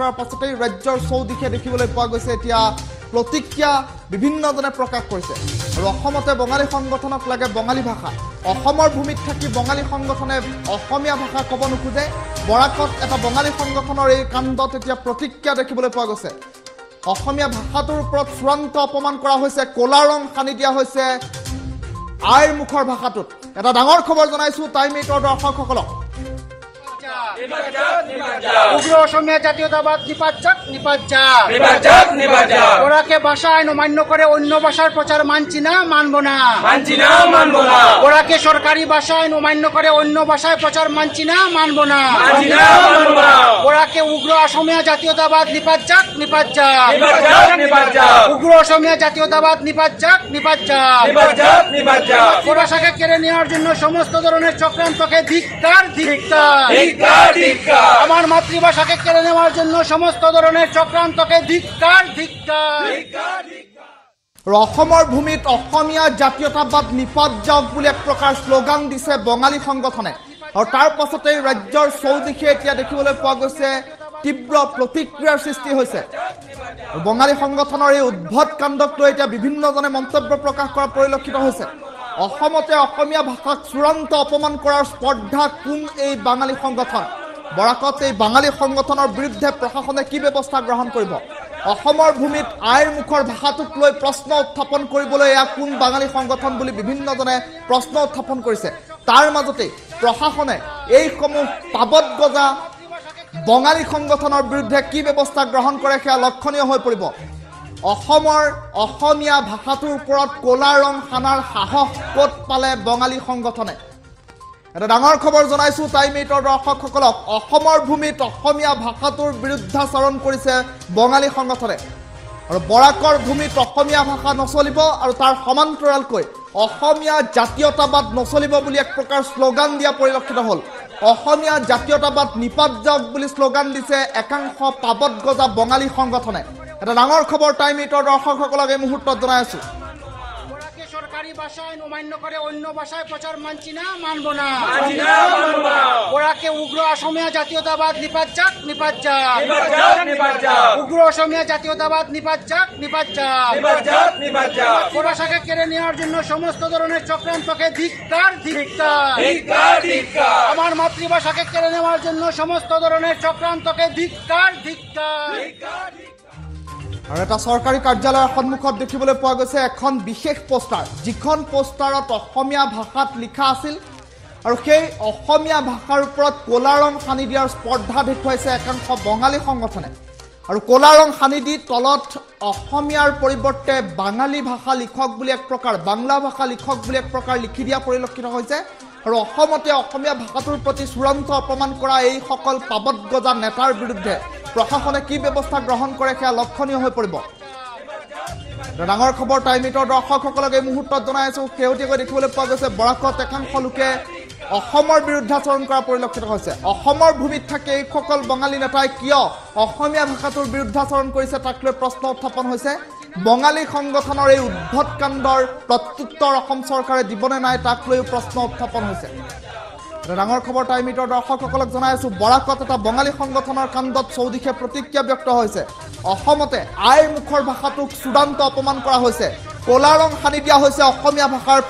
কৰাৰ পাছতেই ৰাজ্যৰ চৌদিশে দেখিবলৈ পোৱা গৈছে এতিয়া প্ৰতিক্ৰিয়া বিভিন্নজনে প্ৰকাশ কৰিছে আৰু অসমতে বঙালী সংগঠনক লাগে বঙালী ভাষা অসমৰ ভূমিত থাকি বঙালী সংগঠনে অসমীয়া ভাষা ক'ব নোখোজে বৰাকত এটা বঙালী সংগঠনৰ এই কাণ্ডত এতিয়া প্ৰতিক্ৰিয়া দেখিবলৈ পোৱা গৈছে অসমীয়া ভাষাটোৰ ওপৰত চূড়ান্ত অপমান কৰা হৈছে ক'লা ৰং সানি দিয়া হৈছে আইৰ মুখৰ ভাষাটোত এটা ডাঙৰ খবৰ জনাইছো টাইম 8ৰ দৰ্শকসকলক উগ্র অসমীয়া জাতীয়তাবাদ নিপাত ওরাকে ভাষা আইন অমান্য করে অন্য ভাষার প্রচার মানছি না মানব না ওরাকে সরকারি ভাষা আইন অমান্য করে অন্য ভাষায় প্রচার মানছি না মানব না ওরাকে উগ্র অসমীয়া জাতীয়তাবাদ নিপাত যাক উগ্র অসমীয়া জাতীয়তাবাদ নিপাত যাক ভাষাকে কেড়ে নেওয়ার জন্য সমস্ত ধরনের চক্রান্তকে ধিক্কার আমার মাতৃভাষাকে কেড়ে নেওয়ার জন্য সমস্ত ধরনের চক্রান্তকে ধিক্কার অসমৰ ভূমিত অসমীয়া জাতীয়তাবাদ নিপাত যাওক বুলি এক প্ৰকাৰ শ্লোগান দিছে বঙালী সংগঠনে আৰু তাৰ পাছতে ৰাজ্যৰ চৌদিশে এতিয়া দেখিবলৈ পোৱা গৈছে তীব্ৰ প্ৰতিক্ৰিয়াৰ সৃষ্টি হৈছে বঙালী সংগঠনৰ এই উদ্ভট কাণ্ডক লৈ এতিয়া বিভিন্নজনে মন্তব্য প্ৰকাশ কৰা পৰিলক্ষিত হৈছে অসমতে অসমীয়া ভাষাক চূড়ান্ত অপমান কৰাৰ স্পৰ্ধা কোন এই বাঙালী সংগঠন বৰাকত এই বাঙালী সংগঠনৰ বিৰুদ্ধে প্ৰশাসনে কি ব্যৱস্থা গ্ৰহণ কৰিব অসমৰ ভূমিত আইৰ মুখৰ ভাষাটোক লৈ প্ৰশ্ন উত্থাপন কৰিবলৈ এয়া কোন বাঙালী সংগঠন বুলি বিভিন্নজনে প্ৰশ্ন উত্থাপন কৰিছে তাৰ মাজতে প্ৰশাসনে এই সমূহ পাবত গজা বঙালী সংগঠনৰ বিৰুদ্ধে কি ব্যৱস্থা গ্ৰহণ কৰে সেয়া লক্ষণীয় হৈ পৰিব অসমৰ অসমীয়া ভাষাটোৰ ওপৰত ক'লা ৰং সানাৰ সাহস ক'ত পালে বঙালী সংগঠনে এটা ডাঙৰ খবৰ জনাইছো টাইম 8ৰ দৰ্শকসকলক অসমৰ ভূমিত অসমীয়া ভাষাটোৰ বিৰুদ্ধাচৰণ কৰিছে বঙালী সংগঠনে আৰু বৰাকৰ ভূমিত অসমীয়া ভাষা নচলিব আৰু তাৰ সমান্তৰালকৈ অসমীয়া জাতীয়তাবাদ নচলিব বুলি এক প্ৰকাৰ শ্লোগান দিয়া পৰিলক্ষিত হ'ল অসমীয়া জাতীয়তাবাদ নিপাত যাওক বুলি শ্লোগান দিছে একাংশ পাবত গজা বঙালী সংগঠনে এটা ডাঙৰ খবৰ টাইম 8ৰ দৰ্শকসকলক এই মুহূৰ্তত জনাই আছো সরকারি ভাষা আইন অমান্য করে অন্য ভাষায় প্রচার মানছি না মানব না ওরাকে উগ্র অসমীয়া জাতীয়তাবাদ নিপাত যাক উগ্র অসমীয়া জাতীয়তাবাদ নিপাত যাক ভাষাকে কেড়ে নেওয়ার জন্য সমস্ত ধরনের চক্রান্তকে ধিক্কার আমার মাতৃভাষাকে কেড়ে নেওয়ার জন্য সমস্ত ধরনের চক্রান্তকে ধিক্কার আৰু এটা চৰকাৰী কাৰ্যালয়ৰ সন্মুখত দেখিবলৈ পোৱা গৈছে এখন বিশেষ পোষ্টাৰ যিখন পোষ্টাৰত অসমীয়া ভাষাত লিখা আছিল আৰু সেই অসমীয়া ভাষাৰ ওপৰত ক'লা ৰং সানি দিয়াৰ স্পৰ্ধা দেখুৱাইছে একাংশ বঙালী সংগঠনে আৰু ক'লা ৰং সানি দি তলত অসমীয়াৰ পৰিৱৰ্তে বাঙালী ভাষা লিখক বুলি এক প্ৰকাৰ বাংলা ভাষা লিখক বুলি এক প্ৰকাৰ লিখি দিয়া পৰিলক্ষিত হৈছে আৰু অসমতে অসমীয়া ভাষাটোৰ প্ৰতি চূড়ান্ত অপমান কৰা এই সকল পাবত গজা নেতাৰ বিৰুদ্ধে প্ৰশাসনে কি ব্যৱস্থা গ্ৰহণ কৰে সেয়া লক্ষণীয় হৈ পৰিব ডাঙৰ খবৰ টাইম 8ৰ দৰ্শকসকলক এই মুহূৰ্তত জনাই আছো শেহতীয়াকৈ দেখিবলৈ পোৱা গৈছে বৰাকত একাংশ লোকে অসমৰ বিৰুদ্ধাচৰণ কৰা পৰিলক্ষিত হৈছে অসমৰ ভূমিত থাকে এই সকল বঙালী নেতাই কিয় অসমীয়া ভাষাটোৰ বিৰুদ্ধাচৰণ কৰিছে তাক লৈ প্ৰশ্ন উত্থাপন হৈছে বঙালী সংগঠনৰ এই উদ্ভট কাণ্ডৰ প্ৰত্যুত্তৰ অসম চৰকাৰে দিবনে নাই তাক লৈ প্ৰশ্ন উত্থাপন হৈছে ডাঙৰ খবৰ টাইম 8ৰ দৰ্শকসকলক জনাই আছো বৰাকত এটা বঙালী সংগঠনৰ কাণ্ডত চৌদিশে প্ৰতিক্ৰিয়া ব্যক্ত হৈছে অসমতে আইৰ মুখৰ ভাষাটোক চূড়ান্ত অপমান কৰা হৈছে ক'লা ৰং সানি দিয়া হৈছে অসমীয়া ভাষাৰ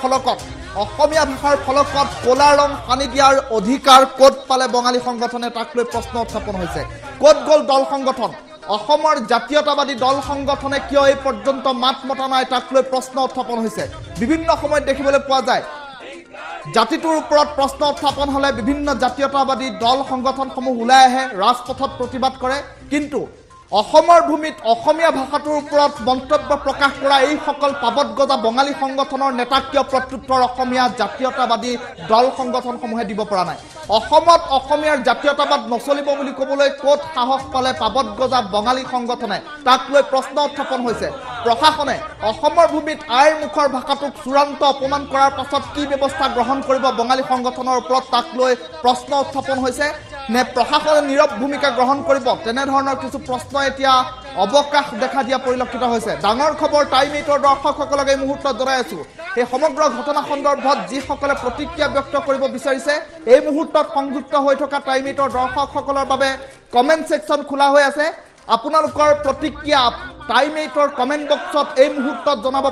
ফলকত ক'লা ৰং সানি দিয়াৰ অধিকাৰ ক'ত পালে বঙালী সংগঠনে তাক লৈ প্ৰশ্ন উত্থাপন হৈছে ক'ত গ'ল দল সংগঠন অসমৰ জাতীয়তাবাদী দল সংগঠনে কিয় এই পৰ্যন্ত মাত মতা নাই তাক লৈ প্ৰশ্ন উত্থাপন হৈছে বিভিন্ন সময়ত দেখিবলৈ পোৱা যায় জাতিটোৰ ওপৰত প্ৰশ্ন উত্থাপন হলে বিভিন্ন জাতীয়তাবাদী দল সংগঠনসমূহ ওলাই আহে ৰাজপথত প্ৰতিবাদ কৰে কিন্তু অসমৰ ভূমিত অসমীয়া ভাষাটোৰ ওপৰত মন্তব্য প্ৰকাশ কৰা এই সকল পাবত গজা বঙালী সংগঠনৰ নেতাক কিয় প্ৰত্যুত্তৰ অসমীয়া জাতীয়তাবাদী দল সংগঠনসমূহে দিব পৰা নাই অসমত অসমীয়াৰ জাতীয়তাবাদ নচলিব বুলি ক'বলৈ ক'ত সাহস পালে পাবত গজা বঙালী সংগঠনে তাক লৈ প্ৰশ্ন উত্থাপন হৈছে প্ৰশাসনে অসমৰ ভূমিত আইৰ মুখৰ ভাষাটোক চূড়ান্ত অপমান কৰাৰ পাছত কি ব্যৱস্থা গ্ৰহণ কৰিব বঙালী সংগঠনৰ ওপৰত তাক লৈ প্ৰশ্ন উত্থাপন হৈছে নে প্ৰশাসনে নীৰৱ ভূমিকা গ্ৰহণ কৰিব তেনে ধৰণৰ কিছু প্ৰশ্ন এতিয়া অৱকাশ দেখা দিয়া পৰিলক্ষিত হৈছে ডাঙৰ খবৰ টাইম 8ৰ দৰ্শকসকলক এই মুহূৰ্তত জনাই আছো এই সমগ্ৰ ঘটনা সন্দৰ্ভত যিসকলে প্ৰতিক্ৰিয়া ব্যক্ত কৰিব বিচাৰিছে এই মুহূৰ্তত সংযুক্ত হৈ থকা টাইম 8ৰ দৰ্শকসকলৰ বাবে কমেণ্ট ছেকশ্যন খোলা হৈ আছে আপোনালোকৰ প্ৰতিক্ৰিয়া টাইম 8ৰ কমেণ্ট বক্সত এই মুহূৰ্তত জনাব